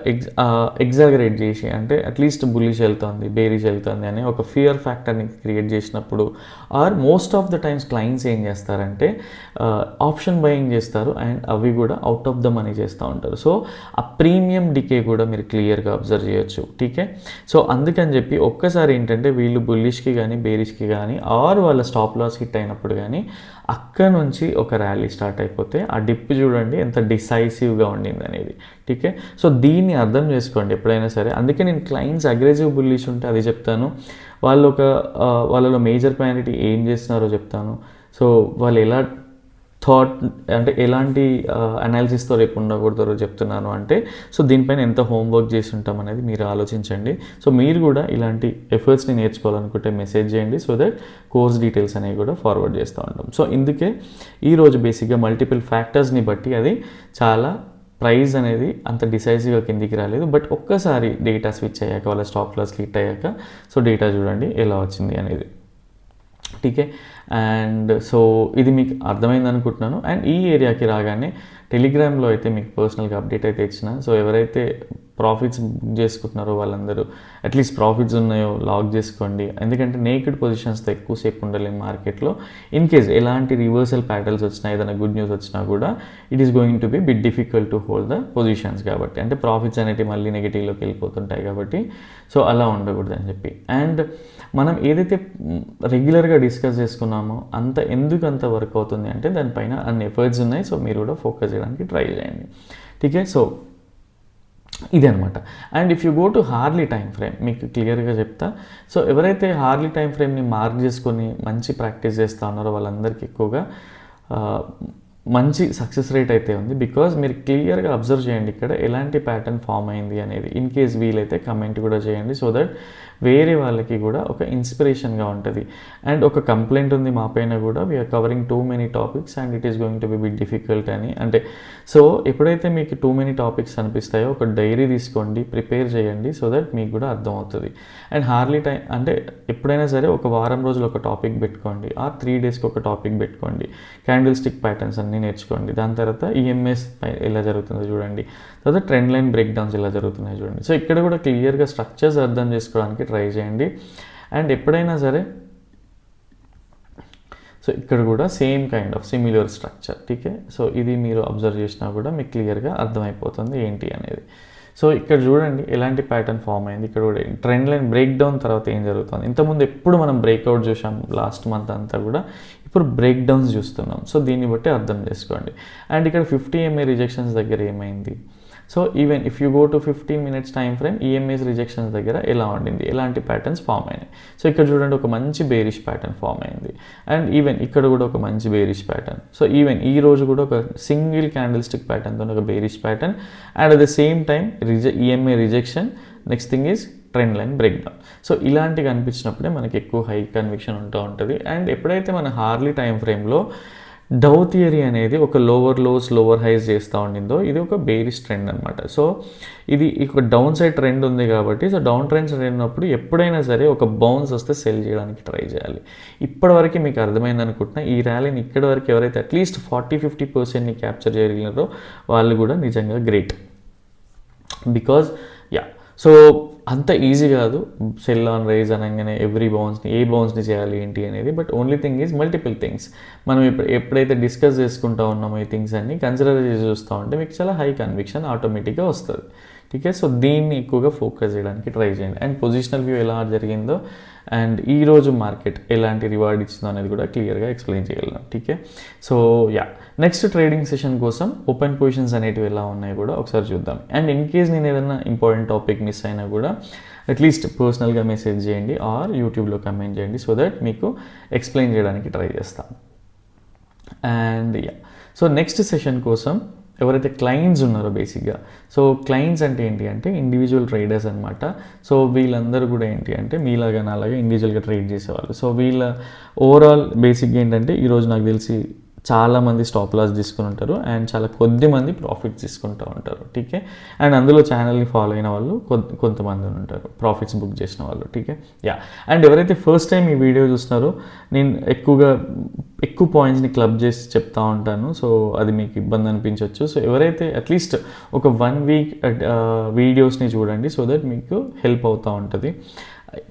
ఎగ్జాగరేట్ చేసి, అంటే అట్లీస్ట్ బుల్లిష్ వెళ్తుంది బేరిష్ వెళ్తుంది అని ఒక ఫియర్ ఫ్యాక్టర్ని క్రియేట్ చేసినప్పుడు or most of the times clients ఏం చేస్తారంటే ఆప్షన్ బయింగ్ చేస్తారు అండ్ అవి కూడా అవుట్ ఆఫ్ ద మనీ చేస్తూ ఉంటారు. సో ఆ ప్రీమియం డికే కూడా మీరు క్లియర్గా అబ్జర్వ్ చేయొచ్చు. టీకే. సో అందుకని చెప్పి ఒక్కసారి ఏంటంటే వీళ్ళు బుల్లిష్కి కానీ బేరిష్కి కానీ ఆర్ వాళ్ళ స్టాప్ లాస్ హిట్ అయినప్పుడు కానీ అక్కడ నుంచి ఒక ర్యాలీ స్టార్ట్ అయిపోతే ఆ డిప్ చూడండి ఎంత డిసైసివ్గా ఉండింది అనేది. టీకే. సో దీన్ని అర్థం చేసుకోండి ఎప్పుడైనా సరే. అందుకే నేను క్లయింట్స్ అగ్రెసివ్ బుల్లిష్ ఉంటే అది చెప్తాను, వాళ్ళలో మేజర్ క్వాంటిటీ ఏం చేస్తున్నారో చెప్తాను. సో వాళ్ళు ఎలా థాట్ అంటే ఎలాంటి అనాలిసిస్తో రేపు ఉండకూడదో చెప్తున్నాను అంటే, సో దీనిపైన ఎంత హోంవర్క్ చేసి ఉంటాం అనేది మీరు ఆలోచించండి. సో మీరు కూడా ఇలాంటి ఎఫర్ట్స్ని నేర్చుకోవాలనుకుంటే మెసేజ్ చేయండి, సో దట్ కోర్స్ డీటెయిల్స్ అనేవి కూడా ఫార్వర్డ్ చేస్తూ ఉంటాం. సో ఇందుకే ఈరోజు బేసిక్గా మల్టిపుల్ ఫ్యాక్టర్స్ని బట్టి అది చాలా ప్రైస్ అనేది అంత డిసైసివ్గా కిందికి రాలేదు. బట్ ఒక్కసారి డేటా స్విచ్ అయ్యాక వాళ్ళ స్టాప్ లాస్ హిట్ అయ్యాక సో డేటా చూడండి ఎలా వచ్చింది అనేది. టీకే. అండ్ సో ఇది మీకు అర్థమైంది అనుకుంటున్నాను. అండ్ ఈ ఏరియాకి రాగానే టెలిగ్రామ్లో అయితే మీకు పర్సనల్గా అప్డేట్ అయితే ఇచ్చిన. సో ఎవరైతే ప్రాఫిట్స్ బుక్ చేసుకుంటున్నారో వాళ్ళందరూ అట్లీస్ట్ ప్రాఫిట్స్ ఉన్నాయో లాక్ చేసుకోండి. ఎందుకంటే నేకెడ్ పొజిషన్స్తో ఎక్కువసేపు ఉండలేము మార్కెట్లో. ఇన్ కేస్ ఎలాంటి రివర్సల్ ప్యాటర్న్స్ వచ్చినా ఏదైనా గుడ్ న్యూస్ వచ్చినా కూడా it is going to be bit difficult to hold the positions కాబట్టి, అంటే ప్రాఫిట్స్ అనేవి మళ్ళీ నెగిటివ్లోకి వెళ్ళిపోతుంటాయి కాబట్టి సో అలా ఉండకూడదు అని చెప్పి. అండ్ మనం ఏదైతే రెగ్యులర్గా డిస్కస్ చేసుకున్నామో ఎందుకు అంత వర్క్ అవుతుంది అంటే దానిపైన అన్ని ఎఫర్ట్స్ ఉన్నాయి. సో మీరు కూడా ఫోకస్ చేయడానికి ట్రై చేయండి. టీకే. సో ఇది అనమాట. And if you go to Harley time frame మీకు క్లియర్గా చెప్తా. సో ఎవరైతే హార్లీ టైం ఫ్రేమ్ని మార్క్ చేసుకొని మంచి ప్రాక్టీస్ చేస్తూ ఉన్నారో వాళ్ళందరికీ ఎక్కువగా మంచి సక్సెస్ రేట్ అయితే ఉంది. బికాజ్ మీరు క్లియర్గా అబ్జర్వ్ చేయండి ఇక్కడ ఎలాంటి ప్యాటర్న్ ఫామ్ అయింది అనేది. ఇన్ కేస్ వీలైతే కమెంట్ కూడా చేయండి, సో దట్ వేరే వాళ్ళకి కూడా ఒక ఇన్స్పిరేషన్గా ఉంటుంది. అండ్ ఒక కంప్లైంట్ ఉంది మా పైన కూడా, we are covering too many topics and it is going to be bit difficult అని. అంటే సో ఎప్పుడైతే మీకు టూ మెనీ టాపిక్స్ అనిపిస్తాయో ఒక డైరీ తీసుకోండి, ప్రిపేర్ చేయండి, సో దట్ మీకు కూడా అర్థమవుతుంది. అండ్ హార్లీ టైం అంటే ఎప్పుడైనా సరే ఒక వారం రోజులు ఒక టాపిక్ పెట్టుకోండి, ఆ 3 డేస్కి ఒక టాపిక్ పెట్టుకోండి. క్యాండిల్ స్టిక్ ప్యాటర్న్స్ అన్నీ నేర్చుకోండి. దాని తర్వాత ఈఎంఎస్ ఎలా జరుగుతుందో చూడండి, తర్వాత ట్రెండ్ లైన్ బ్రేక్ డౌన్స్ ఎలా జరుగుతున్నాయి చూడండి. సో ఇక్కడ కూడా క్లియర్గా స్ట్రక్చర్స్ అర్థం చేసుకోవడానికి ట్రై చేయండి. అండ్ ఎప్పుడైనా సరే సో ఇక్కడ కూడా same kind of similar structure. TK. So ఇది మీరు అబ్జర్వ్ చేసినా కూడా మీకు క్లియర్గా అర్థమైపోతుంది ఏంటి అనేది. సో ఇక్కడ చూడండి ఎలాంటి ప్యాటర్న్ ఫామ్ అయింది. ఇక్కడ కూడా ట్రెండ్ లైన్ బ్రేక్ డౌన్ తర్వాత ఏం జరుగుతుంది. ఇంతకుముందు ఎప్పుడు మనం బ్రేక్అవుట్ చూసాం లాస్ట్ మంత్ అంతా కూడా, ఇప్పుడు బ్రేక్ డౌన్స్ చూస్తున్నాం. సో దీన్ని బట్టి అర్థం చేసుకోండి. అండ్ ఇక్కడ 50 MA రిజెక్షన్స్ దగ్గర ఏమైంది. So even if you go to 15 minutes time frame EMAs rejections దగ్గర ఎలా ఉండింది, ఎలాంటి ప్యాటర్న్స్ ఫామ్ అయినాయి. సో ఇక్కడ చూడండి ఒక మంచి బేరిష్ ప్యాటర్న్ ఫామ్ అయింది. అండ్ ఈవెన్ ఇక్కడ కూడా ఒక మంచి బేరిష్ ప్యాటర్న్. సో ఈవెన్ ఈ రోజు కూడా ఒక సింగిల్ క్యాండిల్ స్టిక్ ప్యాటర్న్తో ఒక bearish pattern and at the same time EMA rejection. Next thing is trend line break down. So ఇలాంటివి కనిపించినప్పుడే మనకి ఎక్కువ హై కన్విక్షన్ ఉంటూ ఉంటుంది. అండ్ ఎప్పుడైతే మన హార్లీ టైం ఫ్రేమ్లో డౌ థియరీ అనేది ఒక లోవర్ లోస్ లోవర్ హైస్ చేస్తూ ఉండిందో ఇది ఒక బేరిష్ ట్రెండ్ అనమాట. సో ఇది ఒక డౌన్ సైడ్ ట్రెండ్ ఉంది కాబట్టి, సో డౌన్ ట్రెండ్ ట్రెండ్ ఉన్నప్పుడు ఎప్పుడైనా సరే ఒక బౌన్స్ వస్తే సెల్ చేయడానికి ట్రై చేయాలి. ఇప్పటివరకు మీకు అర్థమైంది అనుకుంటున్నా. ఈ ర్యాలీని ఇక్కడి వరకు ఎవరైతే అట్లీస్ట్ 40-50%ని క్యాప్చర్ చేయగలిగినారో వాళ్ళు కూడా నిజంగా గ్రేట్. బికాజ్ సో అంత ఈజీ కాదు సెల్ ఆన్ రైజ్ అనగానే ఎవ్రీ బౌన్స్ని ఏ బౌన్స్ని చేయాలి ఏంటి అనేది. But only thing is multiple things. మనం ఎప్పుడైతే డిస్కస్ చేసుకుంటూ ఉన్నామో ఈ థింగ్స్ అన్ని కన్సిడర్ చేసి చూస్తూ ఉంటే మీకు చాలా హై కన్విక్షన్ ఆటోమేటిక్గా వస్తుంది. ఠీకే. సో దీన్ని ఎక్కువగా ఫోకస్ చేయడానికి ట్రై చేయండి. అండ్ పొజిషనల్ వ్యూ ఎలా జరిగిందో అండ్ ఈరోజు మార్కెట్ ఎలాంటి రివార్డ్ ఇచ్చిందో అనేది కూడా క్లియర్గా ఎక్స్ప్లెయిన్ చేయగలను. ఠీకే. సో నెక్స్ట్ ట్రేడింగ్ సెషన్ కోసం ఓపెన్ పొజిషన్స్ అనేటివి ఎలా ఉన్నాయో కూడా ఒకసారి చూద్దాం. అండ్ ఇన్ కేస్ నేను ఏదైనా ఇంపార్టెంట్ టాపిక్ మిస్ అయినా కూడా అట్లీస్ట్ పర్సనల్గా మెసేజ్ చేయండి ఆర్ యూట్యూబ్లో కమెంట్ చేయండి, సో దట్ మీకు ఎక్స్ప్లెయిన్ చేయడానికి ట్రై చేస్తాను. అండ్ సో నెక్స్ట్ సెషన్ కోసం ఎవరైతే క్లయింట్స్ ఉన్నారో బేసిక్గా, సో క్లయింట్స్ అంటే ఏంటి అంటే ఇండివిజువల్ ట్రేడర్స్ అనమాట. సో వీళ్ళందరూ కూడా ఏంటి అంటే మీలాగా నాలాగా ఇండివిజువల్గా ట్రేడ్ చేసేవాళ్ళు. సో వీళ్ళ ఓవరాల్ బేసిక్గా ఏంటంటే ఈరోజు నాకు తెలిసి చాలామంది స్టాప్ లాస్ తీసుకుని ఉంటారు అండ్ చాలా కొద్ది మంది ప్రాఫిట్స్ తీసుకుంటూ ఉంటారు. ఠీకే. అండ్ అందులో ఛానల్ని ఫాలో అయిన వాళ్ళు కొంతమంది ఉంటారు, ప్రాఫిట్స్ బుక్ చేసిన వాళ్ళు. ఠీకే. అండ్ ఎవరైతే ఫస్ట్ టైం ఈ వీడియో చూస్తున్నారో నేను ఎక్కువ పాయింట్స్ని క్లబ్ చేసి చెప్తా ఉంటాను. సో అది మీకు ఇబ్బంది అనిపించవచ్చు. సో ఎవరైతే అట్లీస్ట్ ఒక 1 వీక్ వీడియోస్ని చూడండి, సో దట్ మీకు హెల్ప్ అవుతూ ఉంటుంది.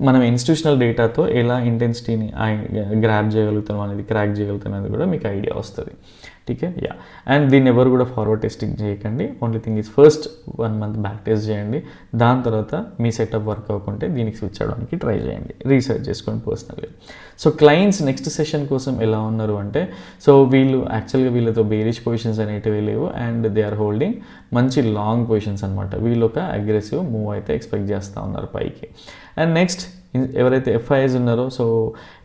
మనం ఇన్స్టిట్యూషనల్ డేటాతో ఎలా ఇంటెన్సిటీని గ్రాప్ చేయగలుగుతాం అనేది, క్రాక్ చేయగలుగుతాం అనేది కూడా మీకు ఐడియా వస్తుంది. ఠీకే. అండ్ దీన్ని ఎవరు కూడా ఫార్వర్డ్ టెస్టింగ్ చేయకండి. Only thing is first 1 month back test చేయండి. దాని తర్వాత మీ సెటప్ వర్క్ అవ్వకుంటే దీనికి స్విచ్ అవ్వడానికి ట్రై చేయండి, రీసెర్చ్ చేసుకోండి పర్సనల్గా. సో క్లయింట్స్ నెక్స్ట్ సెషన్ కోసం ఎలా ఉన్నారు అంటే, సో వీళ్ళు యాక్చువల్గా వీళ్ళతో బేరిష్ పొజిషన్స్ అనేటివి లేవు అండ్ దే ఆర్ హోల్డింగ్ మంచి లాంగ్ పొజిషన్స్ అనమాట. వీళ్ళు ఒక అగ్రెసివ్ మూవ్ అయితే ఎక్స్పెక్ట్ చేస్తూ ఉన్నారు పైకి. అండ్ నెక్స్ట్ ఎవరైతే ఎఫ్ఐఎస్ ఉన్నారో, సో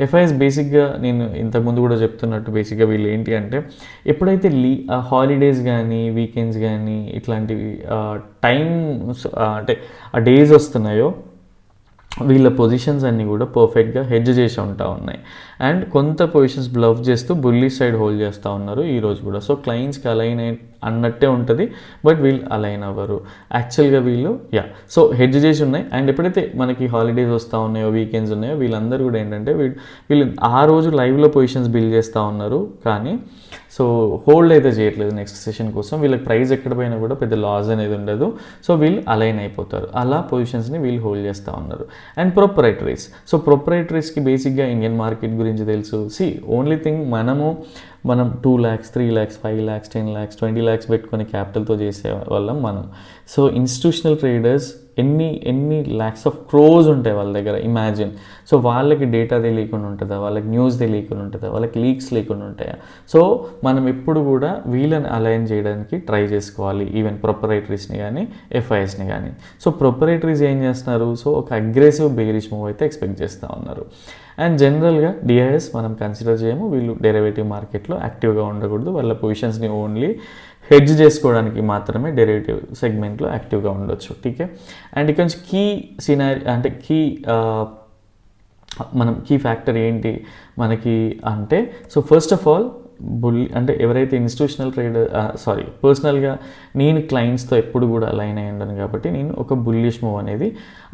ఎఫ్ఐఎస్ బేసిక్గా నేను ఇంతకుముందు కూడా చెప్తున్నట్టు బేసిక్గా వీళ్ళు ఏంటి అంటే ఎప్పుడైతే హాలిడేస్ కానీ వీకెండ్స్ కానీ ఇట్లాంటివి టైమ్స్ అంటే ఆ డేస్ వస్తున్నాయో వీళ్ళ పొజిషన్స్ అన్నీ కూడా పర్ఫెక్ట్గా హెడ్జ్ చేసి ఉంటా ఉన్నాయి అండ్ కొంత పొజిషన్స్ బ్లఫ్ చేస్తూ బుల్లిష్ సైడ్ హోల్డ్ చేస్తూ ఉన్నారు ఈరోజు కూడా. సో క్లయింట్స్కి అలైన్ అన్నట్టే ఉంటుంది, బట్ వీళ్ళు అలైన్ అవ్వరు యాక్చువల్గా. వీళ్ళు సో హెడ్జ్ చేసి ఉన్నాయి. అండ్ ఎప్పుడైతే మనకి హాలిడేస్ వస్తూ ఉన్నాయో, వీకెండ్స్ ఉన్నాయో, వీళ్ళందరూ కూడా ఏంటంటే వీళ్ళు ఆ రోజు లైవ్లో పొజిషన్స్ బిల్డ్ చేస్తూ ఉన్నారు, కానీ సో హోల్డ్ అయితే చేయట్లేదు నెక్స్ట్ సెషన్ కోసం. వీళ్ళకి ప్రైస్ ఎక్కడ పోయినా కూడా పెద్ద లాస్ అనేది ఉండదు. సో వీళ్ళు అలైన్ అయిపోతారు, అలా పొజిషన్స్ని వీళ్ళు హోల్డ్ చేస్తూ ఉన్నారు. అండ్ ప్రొప్రైటరీస్, సో ప్రొప్రైటరీస్కి బేసిక్గా ఇండియన్ మార్కెట్ గురించి తెలుసు. ఓన్లీ థింగ్ మనం 2 lakhs, 3 lakhs, 5 lakhs, 10 lakhs, 20 lakhs పెట్టుకుని క్యాపిటల్తో చేసే వాళ్ళం మనం. సో ఇన్స్టిట్యూషనల్ ట్రేడర్స్ ఎన్ని ల్యాక్స్ ఆఫ్ క్రోస్ ఉంటాయి వాళ్ళ దగ్గర, ఇమాజిన్. సో వాళ్ళకి డేటా తెలియకుండా ఉంటుందా, వాళ్ళకి న్యూస్ తెలియకుండా ఉంటుందా, వాళ్ళకి లీక్స్ లేకుండా ఉంటాయా? సో మనం ఎప్పుడు కూడా వీళ్ళని అలైన్ చేయడానికి ట్రై చేసుకోవాలి, ఈవెన్ ప్రొపరేటరీస్ని కానీ ఎఫ్ఐఎస్ని కానీ. సో ప్రొపరేటరీస్ ఏం చేస్తున్నారు, సో ఒక అగ్రెసివ్ బేరిష్ మూవ్ అయితే ఎక్స్పెక్ట్ చేస్తూ ఉన్నారు. అండ్ జనరల్గా డిఐఎస్ మనం కన్సిడర్ చేయము, వీళ్ళు డెరివేటివ్ మార్కెట్లో యాక్టివ్గా ఉండకూడదు, వాళ్ళ పొజిషన్స్ని ఓన్లీ హెడ్జ్ చేసుకోవడానికి మాత్రమే డెరివేటివ్ సెగ్మెంట్లో యాక్టివ్గా ఉండొచ్చు. ఠీకే. అండ్ ఇక్కడ నుంచి కీ సినారీ అంటే మనం కీ ఫ్యాక్టర్ ఏంటి మనకి అంటే, సో ఫస్ట్ ఆఫ్ ఆల్ అంటే ఎవరైతే ఇన్స్టిట్యూషనల్ ట్రేడర్ పర్సనల్గా నేను క్లయింట్స్తో ఎప్పుడు కూడా అలైన్ అయ్యి ఉండను కాబట్టి నేను ఒక బుల్లిష్ మూవ్ అనేది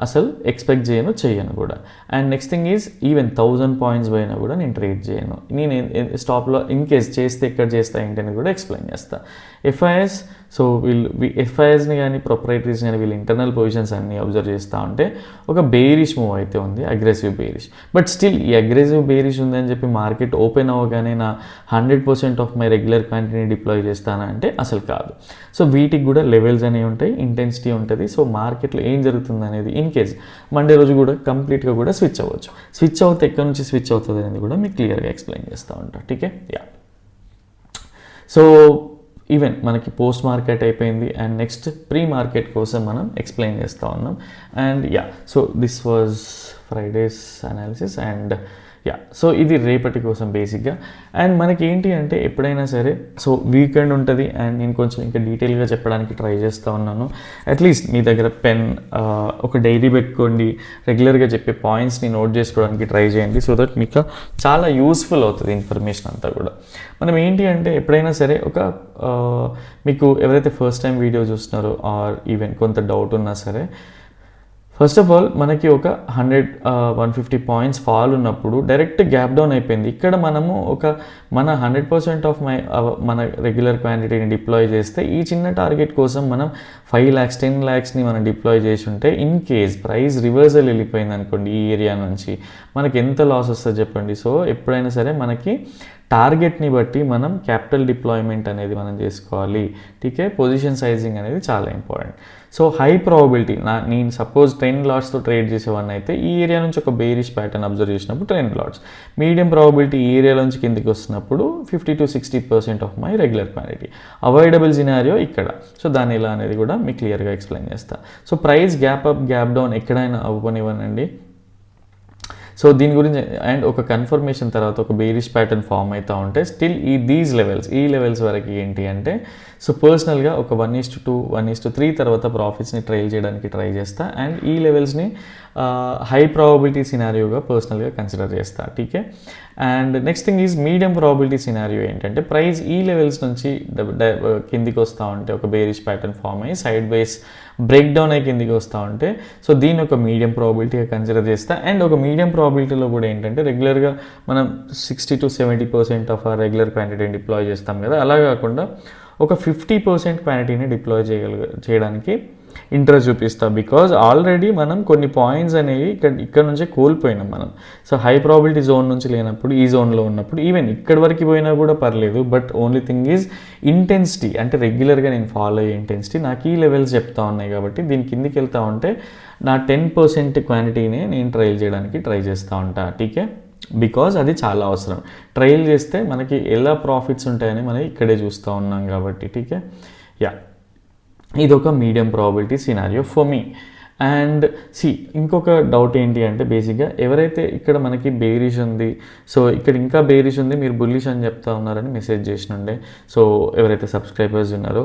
అసలు ఎక్స్పెక్ట్ చేయను కూడా. And next thing is even 1000 points పోయినా కూడా నేను ట్రేడ్ చేయను. నేను స్టాప్లో ఇన్ కేస్ చేస్తే ఎక్కడ చేస్తా ఏంటని కూడా ఎక్స్ప్లెయిన్ చేస్తాను. ఎఫ్ఐఎస్, సో వీళ్ళు ఎఫ్ఐఎస్ని కానీ ప్రొపరేటరీస్ కానీ వీళ్ళు ఇంటర్నల్ పొజిషన్స్ అన్నీ అబ్జర్వ్ చేస్తూ ఉంటే ఒక బేరిష్ మూవ్ అయితే ఉంది, అగ్రెసివ్ బేరిష్. బట్ స్టిల్ ఈ అగ్రెసివ్ బేరిష్ ఉందని చెప్పి మార్కెట్ ఓపెన్ అవ్వగానే నా 100% ఆఫ్ మై రెగ్యులర్ క్వాంటిటీని డిప్లాయ్ చేస్తానా అంటే అసలు కాదు. సో వీటికి కూడా లెవెల్స్ అనేవి ఉంటాయి, ఇంటెన్సిటీ ఉంటుంది. సో మార్కెట్లో ఏం జరుగుతుంది అనేది ఇన్ కేస్ మండే రోజు కూడా కంప్లీట్గా కూడా స్విచ్ అవ్వచ్చు. స్విచ్ అవుతే ఎక్కడి నుంచి స్విచ్ అవుతుంది అనేది కూడా మీకు క్లియర్గా ఎక్స్ప్లెయిన్ చేస్తూ ఉంటాను. ఠీకే. సో ఈవెన్ మనకి పోస్ట్ మార్కెట్ అయిపోయింది అండ్ నెక్స్ట్ ప్రీ మార్కెట్ కోసం మనం ఎక్స్ప్లెయిన్ చేస్తూ ఉన్నాం. And so this was Fridays analysis and so ఇది రేపటి కోసం బేసిక్గా. అండ్ మనకి ఏంటి అంటే ఎప్పుడైనా సరే సో వీకెండ్ ఉంటుంది అండ్ నేను కొంచెం ఇంకా డీటెయిల్గా చెప్పడానికి ట్రై చేస్తూ ఉన్నాను. అట్లీస్ట్ మీ దగ్గర పెన్ ఒక డైరీ పెట్టుకోండి, రెగ్యులర్గా చెప్పే పాయింట్స్ని నోట్ చేసుకోవడానికి ట్రై చేయండి, సో దట్ మీకు చాలా యూస్ఫుల్ అవుతుంది ఇన్ఫర్మేషన్ అంతా కూడా. మనం ఏంటి అంటే ఎప్పుడైనా సరే ఒక మీకు ఎవరైతే ఫస్ట్ టైం వీడియో చూస్తున్నారో ఆర్ ఈవెన్ కొంత డౌట్ ఉన్నా సరే, ఫస్ట్ ఆఫ్ ఆల్ మనకి ఒక 150 points ఫాల్ ఉన్నప్పుడు డైరెక్ట్ గ్యాప్ డౌన్ అయిపోయింది. ఇక్కడ మనము మన 100% ఆఫ్ మన రెగ్యులర్ క్వాంటిటీని డిప్లాయ్ చేస్తే ఈ చిన్న టార్గెట్ కోసం మనం 5 lakhs 10 lakhsని మనం డిప్లాయ్ చేసి ఉంటే ఇన్ కేస్ ప్రైస్ రివర్సల్ వెళ్ళిపోయింది అనుకోండి ఈ ఏరియా నుంచి, మనకి ఎంత లాస్ వస్తుంది చెప్పండి. సో ఎప్పుడైనా సరే మనకి టార్గెట్ని బట్టి మనం క్యాపిటల్ డిప్లాయ్మెంట్ అనేది మనం చేసుకోవాలి. ఠీకే. పొజిషన్ సైజింగ్ అనేది చాలా ఇంపార్టెంట్. సో హై ప్రాబబిలిటీ నేను సపోజ్ ట్రెండ్ లాట్స్తో ట్రేడ్ చేసేవాడిని అయితే ఈ ఏరియా నుంచి ఒక బేరిష్ ప్యాటర్న్ అబ్జర్వ్ చేసినప్పుడు ట్రెండ్ లాట్స్, మీడియం ప్రాబబిలిటీ ఈ ఏరియా నుంచి కిందికి వస్తున్నప్పుడు 50-60% of my regular quantity. Avoidable scenario ఇక్కడ. సో దాని ఎలా అనేది కూడా మీకు క్లియర్గా ఎక్స్ప్లెయిన్ చేస్తా. So price gap up gap down ఎక్కడైనా అవ్వనివ్వనండి. సో దీని గురించి అండ్ ఒక కన్ఫర్మేషన్ తర్వాత ఒక బేరిష్ ప్యాటర్న్ ఫామ్ అవుతూ ఉంటే స్టిల్ ఈ లెవెల్స్ వరకు ఏంటి అంటే సో పర్సనల్గా ఒక 1:2 1:3 తర్వాత ప్రాఫిట్స్ని ట్రైల్ చేయడానికి ట్రై చేస్తా. అండ్ ఈ లెవెల్స్ని హై ప్రాబబిలిటీ సినారియోగా పర్సనల్గా కన్సిడర్ చేస్తా. టీకే. And next thing is medium probability scenario ఏంటంటే ప్రైస్ ఈ లెవెల్స్ నుంచి కిందికి వస్తూ ఉంటే ఒక బేరిష్ ప్యాటర్న్ ఫామ్ అయ్యి సైడ్ వైస్ బ్రేక్ డౌన్ అయ్యి కిందికి వస్తూ ఉంటే సో దీన్ని ఒక మీడియం ప్రాబబిలిటీగా కన్సిడర్ చేస్తా. అండ్ ఒక మీడియం ప్రాబబిలిటీలో కూడా ఏంటంటే రెగ్యులర్గా మనం 60-70% ఆఫ్ ఆ రెగ్యులర్ క్వాంటిటీని డిప్లాయ్ చేస్తాం కదా, అలా కాకుండా ఒక 50% క్వాంటిటీని డిప్లాయ్ చేయడానికి ఇంట్రెస్ట్ చూపిస్తాం. బికాజ్ ఆల్రెడీ మనం కొన్ని పాయింట్స్ అనేవి ఇక్కడ నుంచే కోల్పోయినాం మనం. సో హై ప్రాబిలిటీ జోన్ నుంచి లేనప్పుడు ఈ జోన్లో ఉన్నప్పుడు ఈవెన్ ఇక్కడి వరకు పోయినా కూడా పర్లేదు. But only thing is intensity, అంటే రెగ్యులర్గా నేను ఫాలో అయ్యే ఇంటెన్సిటీ నాకు ఈ లెవెల్స్ చెప్తా ఉన్నాయి కాబట్టి దీని కిందికి వెళ్తూ ఉంటే నా 10% క్వాంటిటీని నేను ట్రైల్ చేయడానికి ట్రై చేస్తూ ఉంటా. టీకే. బికాజ్ అది చాలా అవసరం. ట్రైల్ చేస్తే మనకి ఎలా ప్రాఫిట్స్ ఉంటాయని మనం ఇక్కడే చూస్తూ ఉన్నాం కాబట్టి. టీకే. యా, ఇది ఒక medium probability scenario for me. And ఇంకొక డౌట్ ఏంటి అంటే బేసిక్గా ఎవరైతే ఇక్కడ మనకి బేరిష్ ఉంది, సో ఇక్కడ ఇంకా బేరిష్ ఉంది మీరు బుల్లిష్ అని చెప్తా ఉన్నారని మెసేజ్ చేసినుండే. సో ఎవరైతే సబ్స్క్రైబర్స్ ఉన్నారో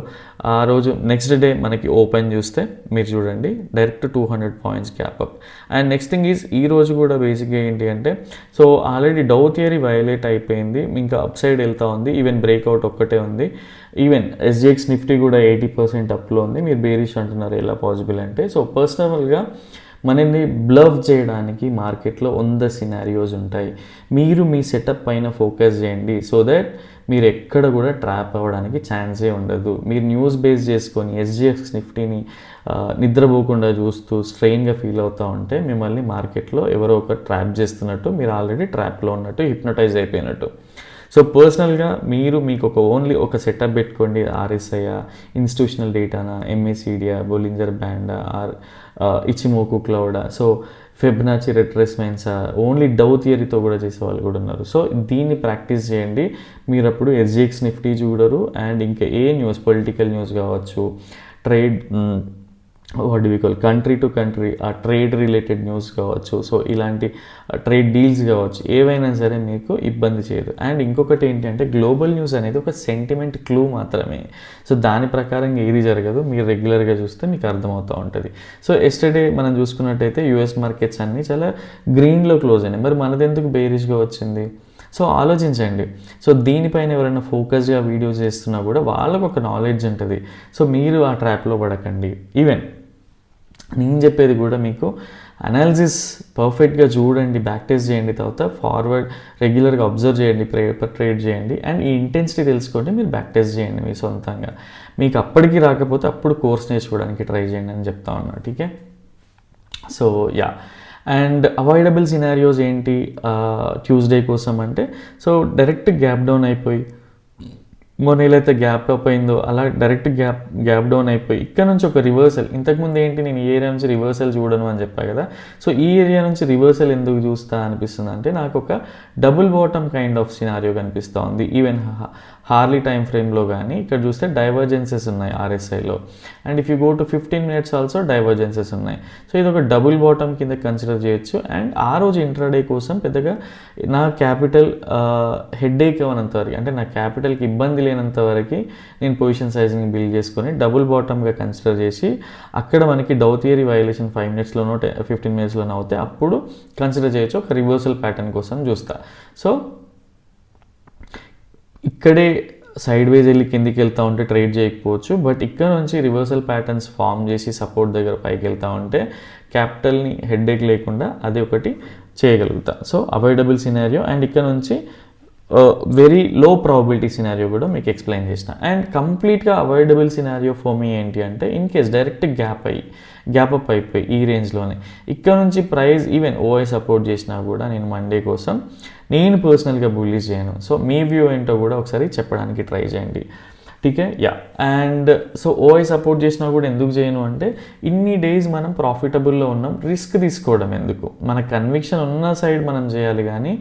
ఆ రోజు నెక్స్ట్ డే మనకి ఓపెన్ చూస్తే మీరు చూడండి direct 200 points gap up. And next thing is ఈ రోజు కూడా బేసిక్గా ఏంటి అంటే సో ఆల్రెడీ డౌ థియరీ వయలేట్ అయిపోయింది, ఇంకా అప్ సైడ్ వెళ్తూ ఉంది. ఈవెన్ బ్రేక్అవుట్ ఒక్కటే ఉంది. ఈవెన్ SGX నిఫ్టీ కూడా 80% అప్లో ఉంది. మీరు బేరిష్ అంటున్నారు, ఎలా పాసిబుల్ అంటే సో పర్సనల్గా మనల్ని బ్లవ్ చేయడానికి మార్కెట్లో 100 సినారియోస్ ఉంటాయి. మీరు మీ సెటప్ పైన ఫోకస్ చేయండి సో దట్ మీరు ఎక్కడ కూడా ట్రాప్ అవ్వడానికి ఛాన్సే ఉండదు. మీరు న్యూస్ బేస్ చేసుకొని SGX నిఫ్టీని నిద్రపోకుండా చూస్తూ స్ట్రెయిన్గా ఫీల్ అవుతూ ఉంటే మిమ్మల్ని మార్కెట్లో ఎవరో ఒక ట్రాప్ చేస్తున్నట్టు, మీరు ఆల్రెడీ ట్రాప్లో ఉన్నట్టు, హిప్నటైజ్ అయిపోయినట్టు. సో పర్సనల్గా మీకు ఓన్లీ ఒక సెటప్ పెట్టుకోండి. RSI, ఇన్స్టిట్యూషనల్ డేటానా, MACD, బొలింజర్ బ్యాండా, ఇచిమోకు క్లౌడా, సో ఫిబొనాచి రిట్రేస్మెంట్సా, ఓన్లీ డౌ థియరీతో కూడా చేసే వాళ్ళు కూడా ఉన్నారు. సో దీన్ని ప్రాక్టీస్ చేయండి. మీరు అప్పుడు SGX నిఫ్టీ చూడరు. అండ్ ఇంకా ఏ న్యూస్, పొలిటికల్ న్యూస్ కావచ్చు, trade what do we call country to country ఆ ట్రేడ్ రిలేటెడ్ న్యూస్ కావచ్చు, సో ఇలాంటి ట్రేడ్ డీల్స్ కావచ్చు, ఏవైనా సరే మీకు ఇబ్బంది చేయదు. అండ్ ఇంకొకటి ఏంటంటే గ్లోబల్ న్యూస్ అనేది ఒక సెంటిమెంట్ క్లూ మాత్రమే. సో దాని ప్రకారం ఏది జరగదు, మీరు రెగ్యులర్గా చూస్తే మీకు అర్థమవుతూ ఉంటుంది. సో ఎస్టర్డే మనం చూసుకున్నట్టయితే US మార్కెట్స్ అన్నీ చాలా గ్రీన్లో క్లోజ్ అయినాయి. మరి మనది ఎందుకు బేరిష్గా వచ్చింది? సో ఆలోచించండి. సో దీనిపైన ఎవరైనా ఫోకస్గా వీడియోస్ చేస్తున్నా కూడా వాళ్ళకు ఒక నాలెడ్జ్ ఉంటుంది. సో మీరు ఆ ట్రాప్లో పడకండి. ఈవెన్ నేను చెప్పేది కూడా మీకు అనాలిసిస్ పర్ఫెక్ట్గా చూడండి, బ్యాక్ టెస్ట్ చేయండి, తర్వాత ఫార్వర్డ్ రెగ్యులర్గా అబ్జర్వ్ చేయండి, ట్రేడ్ చేయండి. అండ్ ఈ ఇంటెన్సిటీ తెలుసుకోండి, మీరు బ్యాక్ టెస్ట్ చేయండి మీ సొంతంగా. మీకు అప్పటికి రాకపోతే అప్పుడు కోర్స్ నేర్చుకోవడానికి ట్రై చేయండి అని చెప్తా ఉన్నా. టీకే. So yeah, and avoidable scenarios ఏంటి ట్యూస్డే కోసం అంటే సో డైరెక్ట్ గ్యాప్ డౌన్ అయిపోయి మొన్న ఏదైతే గ్యాప్ అప్ అయిందో అలా డైరెక్ట్ గ్యాప్ డౌన్ అయిపోయి ఇక్కడ నుంచి ఒక రివర్సల్. ఇంతకుముందు ఏంటి నేను ఈ ఏరియా నుంచి రివర్సల్ చూడను అని చెప్పా కదా. సో ఈ ఏరియా నుంచి రివర్సల్ ఎందుకు చూస్తా అనిపిస్తుంది అంటే నాకు ఒక double bottom kind of scenario కనిపిస్తూ ఉంది. ఈవెన్ హార్లీ టైం ఫ్రేమ్లో కానీ ఇక్కడ చూస్తే డైవర్జెన్సెస్ ఉన్నాయి RSIలో. And if you go to 15 minutes also divergences ఉన్నాయి. సో ఇది ఒక డబుల్ బాటమ్ కింద కన్సిడర్ చేయొచ్చు. అండ్ ఆ రోజు ఇంట్రాడే కోసం పెద్దగా నా క్యాపిటల్ హెడ్ఏక్ అవ్వనంత వరకు, అంటే నా క్యాపిటల్కి ఇబ్బంది లేనంత వరకు నేను పొజిషన్ సైజింగ్ బిల్డ్ చేసుకొని డబుల్ బాటమ్గా కన్సిడర్ చేసి అక్కడ మనకి డౌ థియరీ వయలేషన్ 5 minutesలోనో 15 minutesలోనో అవుతే అప్పుడు కన్సిడర్ చేయొచ్చు. ఒక రివర్సల్ ప్యాటర్న్ కోసం చూస్తా. సో ఇక్కడే సైడ్ వేజ్ వెళ్ళి కిందికి వెళ్తూ ఉంటే ట్రేడ్ చేయకపోవచ్చు. బట్ ఇక్కడ నుంచి రివర్సల్ ప్యాటర్న్స్ ఫామ్ చేసి సపోర్ట్ దగ్గర పైకి వెళ్తూ ఉంటే క్యాపిటల్ని హెడ్ఏక్ లేకుండా అది ఒకటి చేయగలుగుతా. సో అవాయిడబుల్ సినారియో అండ్ ఇక్కడ నుంచి వెరీ లో ప్రాబిలిటీ సినారియో కూడా మీకు ఎక్స్ప్లెయిన్ చేసిన. అండ్ కంప్లీట్గా అవాయిడబుల్ సినారియో ఫర్ మీ ఏంటి అంటే in case direct gap up అయిపోయి ఈ రేంజ్లోనే ఇక్కడ నుంచి ప్రైస్ ఈవెన్ OI సపోర్ట్ చేసినా కూడా నేను మండే కోసం నేను పర్సనల్గా బుల్లిష్ చేయను. సో మీ వ్యూ ఏంటో కూడా ఒకసారి చెప్పడానికి ట్రై చేయండి. టీకే yeah. And so OI support చేసినా కూడా ఎందుకు చేయను అంటే ఇన్ని డేస్ మనం ప్రాఫిటబుల్లో ఉన్నాం, రిస్క్ తీసుకోవడం ఎందుకు, మన కన్విక్షన్ ఉన్న సైడ్ మనం చేయాలి. కానీ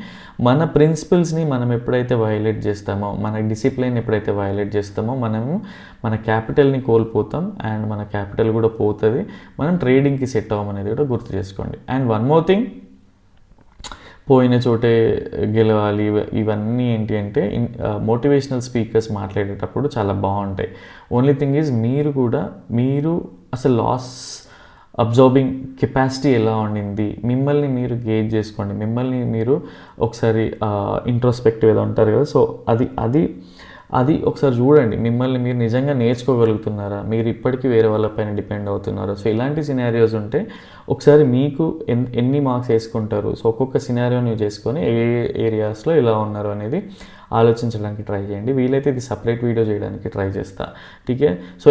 మన ప్రిన్సిపల్స్ని మనం ఎప్పుడైతే వైలేట్ చేస్తామో, మన డిసిప్లిన్ ఎప్పుడైతే వైలేట్ చేస్తామో మనము మన క్యాపిటల్ని కోల్పోతాం అండ్ మన క్యాపిటల్ కూడా పోతుంది, మనం ట్రేడింగ్కి సెట్ అవ్వమనేది కూడా గుర్తు చేసుకోండి. అండ్ వన్ మోర్ థింగ్, పోయిన చోటే గెలవాలి ఇవన్నీ ఏంటి అంటే మోటివేషనల్ స్పీకర్స్ మాట్లాడేటప్పుడు చాలా బాగుంటాయి. ఓన్లీ థింగ్ ఈజ్ మీరు అసలు లాస్ అబ్జర్వింగ్ కెపాసిటీ ఎలా ఉండింది, మిమ్మల్ని మీరు గేజ్ చేసుకోండి, మిమ్మల్ని మీరు ఒకసారి ఇంట్రోస్పెక్టివ్ ఏదో ఉంటారు కదా, సో అది ఒకసారి చూడండి, మిమ్మల్ని మీరు నిజంగా నేర్చుకోగలుగుతున్నారా, మీరు ఇప్పటికీ వేరే వాళ్ళపైన డిపెండ్ అవుతున్నారా. సో ఇలాంటి సినారియోస్ ఉంటే ఒకసారి మీకు ఎన్ని మార్క్స్ వేసుకుంటారు, సో ఒక్కొక్క సినారియోని చేసుకొని ఏ ఏరియాస్లో ఎలా ఉన్నారు అనేది ఆలోచించడానికి ట్రై చేయండి. వీలైతే ఇది సపరేట్ వీడియో చేయడానికి ట్రై చేస్తా. టీకే. సో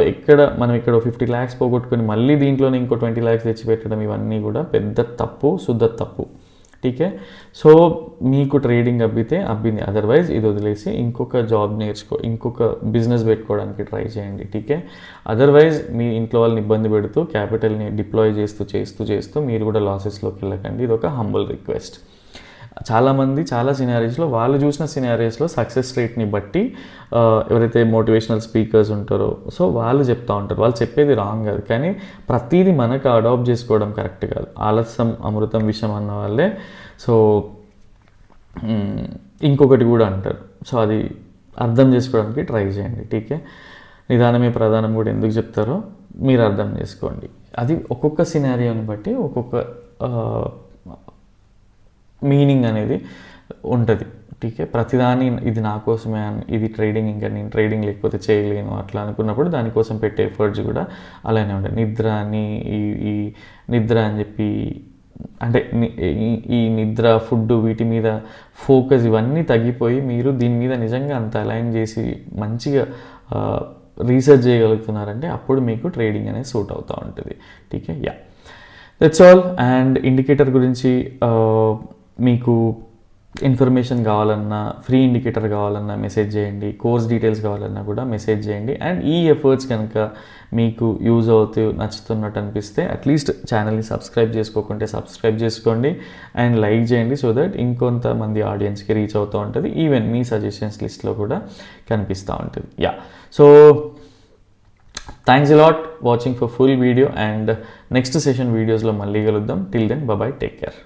మనం ఇక్కడ 50 lakhs పోగొట్టుకొని మళ్ళీ దీంట్లోనే ఇంకో 20 lakhs తెచ్చిపెట్టడం ఇవన్నీ కూడా పెద్ద తప్పు, శుద్ధ తప్పు. టీకే. సో మీకు ట్రేడింగ్ అబ్బింది, అదర్వైజ్ ఇది వదిలేసి ఇంకొక జాబ్ ఇంకొక బిజినెస్ పెట్టుకోవడానికి ట్రై చేయండి. టీకే. అదర్వైజ్ మీ ఇంట్లో వాళ్ళని ఇబ్బంది పెడుతూ క్యాపిటల్ని డిప్లాయ్ చేస్తూ మీరు కూడా లాసెస్లోకి వెళ్ళకండి. ఇది ఒక హంబుల్ రిక్వెస్ట్. చాలామంది చాలా సినారీస్లో వాళ్ళు చూసిన సినారీస్లో సక్సెస్ రేట్ని బట్టి ఎవరైతే మోటివేషనల్ స్పీకర్స్ ఉంటారో సో వాళ్ళు చెప్తూ ఉంటారు, వాళ్ళు చెప్పేది రాంగ్ కాదు, కానీ ప్రతిదీ మనకు అడాప్ట్ చేసుకోవడం కరెక్ట్ కాదు. ఆలస్యం అమృతం విషయం అన్న వాళ్ళే సో ఇంకొకటి కూడా అంటారు. సో అది అర్థం చేసుకోవడానికి ట్రై చేయండి. టీకే. నిదానమే ప్రధానం కూడా ఎందుకు చెప్తారో మీరు అర్థం చేసుకోండి. అది ఒక్కొక్క సినారియోని బట్టి ఒక్కొక్క మీనింగ్ అనేది ఉంటుంది. టీకే. ప్రతిదాని ఇది నా కోసమే, ఇది ట్రేడింగ్, ఇంకా నేను ట్రేడింగ్ లేకపోతే చేయలేను అట్లా అనుకున్నప్పుడు దానికోసం పెట్టే ఎఫర్ట్స్ కూడా అలానే ఉంటాయి. ఈ నిద్ర అని చెప్పి అంటే ఈ నిద్ర, ఫుడ్, వీటి మీద ఫోకస్ ఇవన్నీ తగ్గిపోయి మీరు దీని మీద నిజంగా అంత అలైన్ చేసి మంచిగా రీసెర్చ్ చేయగలుగుతున్నారంటే అప్పుడు మీకు ట్రేడింగ్ అనేది సూట్ అవుతూ ఉంటుంది. టీకే. Yeah, that's all. And indicator గురించి మీకు ఇన్ఫర్మేషన్ కావాలన్నా, ఫ్రీ ఇండికేటర్ కావాలన్నా మెసేజ్ చేయండి, కోర్స్ డీటెయిల్స్ కావాలన్నా కూడా మెసేజ్ చేయండి. అండ్ ఈ ఎఫర్ట్స్ కనుక మీకు యూజ్ అవుతూ నచ్చుతున్నట్టు అనిపిస్తే అట్లీస్ట్ ఛానల్ని సబ్స్క్రైబ్ చేసుకోకుంటే సబ్స్క్రైబ్ చేసుకోండి అండ్ లైక్ చేయండి, సో దట్ ఇంకొంతమంది ఆడియన్స్కి రీచ్ అవుతూ ఉంటుంది. ఈవెన్ మీ సజెషన్స్ లిస్ట్లో కూడా కనిపిస్తూ ఉంటుంది. Yeah, so thanks a lot watching for full video and next session వీడియోస్లో మళ్ళీ కలుద్దాం. Till then, bye, take care.